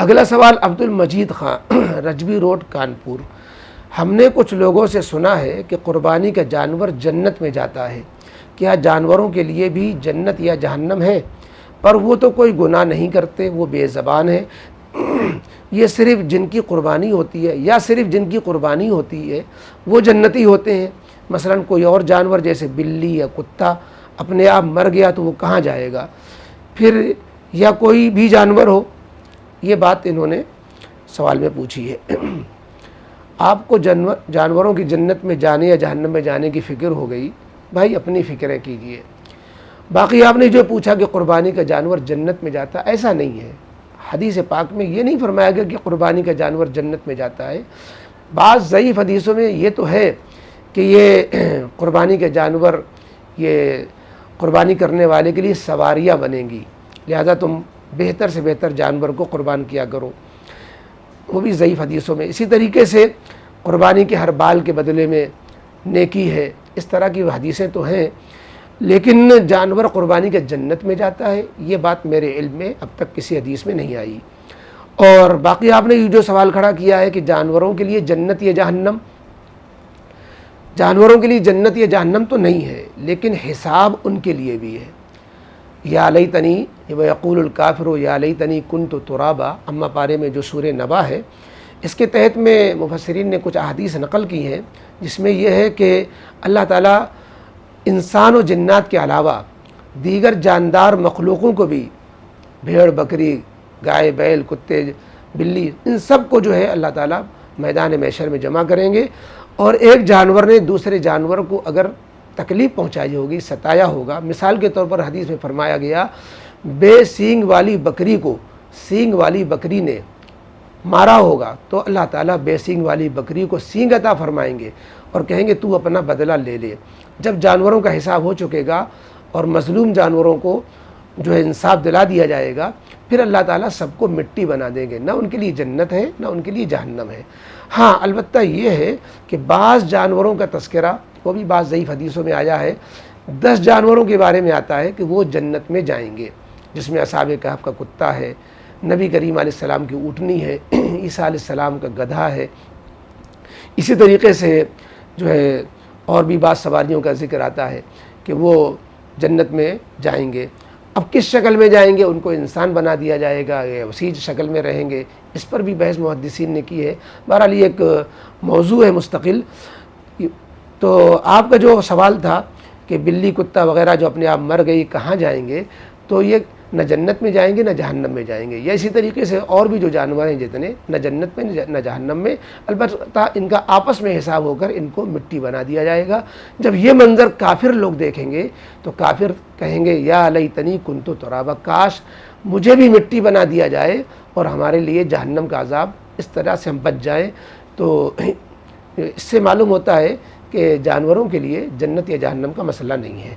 اگلا سوال عبد المجید خان رجبی روڈ کانپور، ہم نے کچھ لوگوں سے سنا ہے کہ قربانی کا جانور جنت میں جاتا ہے، کیا جانوروں کے لیے بھی جنت یا جہنم ہے؟ پر وہ تو کوئی گناہ نہیں کرتے، وہ بے زبان ہے، یہ صرف جن کی قربانی ہوتی ہے یا صرف جن کی قربانی ہوتی ہے وہ جنتی ہوتے ہیں؟ مثلا کوئی اور جانور جیسے بلی یا کتا اپنے آپ مر گیا تو وہ کہاں جائے گا؟ پھر یا کوئی بھی جانور ہو، یہ بات انہوں نے سوال میں پوچھی ہے۔ آپ کو جانوروں کی جنت میں جانے یا جہنم میں جانے کی فکر ہو گئی، بھائی اپنی فکریں کیجئے۔ باقی آپ نے جو پوچھا کہ قربانی کا جانور جنت میں جاتا، ایسا نہیں ہے۔ حدیث پاک میں یہ نہیں فرمایا گیا کہ قربانی کا جانور جنت میں جاتا ہے۔ بعض ضعیف حدیثوں میں یہ تو ہے کہ یہ قربانی کے جانور یہ قربانی کرنے والے کے لیے سواریاں بنیں گی، لہذا تم بہتر سے بہتر جانور کو قربان کیا کرو، وہ بھی ضعیف حدیثوں میں۔ اسی طریقے سے قربانی کے ہر بال کے بدلے میں نیکی ہے، اس طرح کی حدیثیں تو ہیں، لیکن جانور قربانی کے جنت میں جاتا ہے یہ بات میرے علم میں اب تک کسی حدیث میں نہیں آئی۔ اور باقی آپ نے یہ جو سوال کھڑا کیا ہے کہ جانوروں کے لیے جنت یا جہنم، جانوروں کے لیے جنت یا جہنم تو نہیں ہے، لیکن حساب ان کے لیے بھی ہے۔ یا لیتنی ویقول الکافر یا لیتنی کنت ترابا، اما پارے میں جو سورہ نبا ہے، اس کے تحت میں مفسرین نے کچھ احادیث نقل کی ہیں جس میں یہ ہے کہ اللہ تعالیٰ انسان و جنات کے علاوہ دیگر جاندار مخلوقوں کو بھی، بھیڑ بکری گائے بیل کتے بلی، ان سب کو جو ہے اللہ تعالیٰ میدان محشر میں جمع کریں گے، اور ایک جانور نے دوسرے جانور کو اگر تکلیف پہنچائی ہوگی، ستایا ہوگا، مثال کے طور پر حدیث میں فرمایا گیا بے سینگ والی بکری کو سینگ والی بکری نے مارا ہوگا تو اللہ تعالیٰ بے سینگ والی بکری کو سینگ عطا فرمائیں گے اور کہیں گے تو اپنا بدلہ لے لے۔ جب جانوروں کا حساب ہو چکے گا اور مظلوم جانوروں کو جو ہے انصاف دلا دیا جائے گا، پھر اللہ تعالیٰ سب کو مٹی بنا دیں گے، نہ ان کے لیے جنت ہے نہ ان کے لیے جہنم ہے۔ ہاں البتہ یہ ہے کہ بعض جانوروں کا تذکرہ، وہ بھی بعض ضعیف حدیثوں میں آیا ہے، 10 جانوروں کے بارے میں آتا ہے کہ وہ جنت میں جائیں گے، جس میں اصحاب کہف کا کتا ہے، نبی کریم علیہ السلام کی اونٹنی ہے، عیسیٰ علیہ السلام کا گدھا ہے۔ اسی طریقے سے جو ہے اور بھی بعض سواریوں کا ذکر آتا ہے کہ وہ جنت میں جائیں گے۔ اب کس شکل میں جائیں گے؟ ان کو انسان بنا دیا جائے گا یا وسیع شکل میں رہیں گے؟ اس پر بھی بحث محدثین نے کی ہے۔ بہرحال یہ ایک موضوع ہے مستقل۔ تو آپ کا جو سوال تھا کہ بلی کتا وغیرہ جو اپنے آپ مر گئی کہاں جائیں گے، تو یہ نہ جنت میں جائیں گے نہ جہنم میں جائیں گے، یا اسی طریقے سے اور بھی جو جانور ہیں جتنے، نہ جنت میں نہ جہنم میں، البتہ ان کا آپس میں حساب ہو کر ان کو مٹی بنا دیا جائے گا۔ جب یہ منظر کافر لوگ دیکھیں گے تو کافر کہیں گے یا لیتنی کنت ترابا، کاش مجھے بھی مٹی بنا دیا جائے اور ہمارے لیے جہنم کا عذاب اس طرح سے ہم بچ جائیں۔ تو اس سے معلوم ہوتا ہے کہ جانوروں کے لیے جنت یا جہنم کا مسئلہ نہیں ہے۔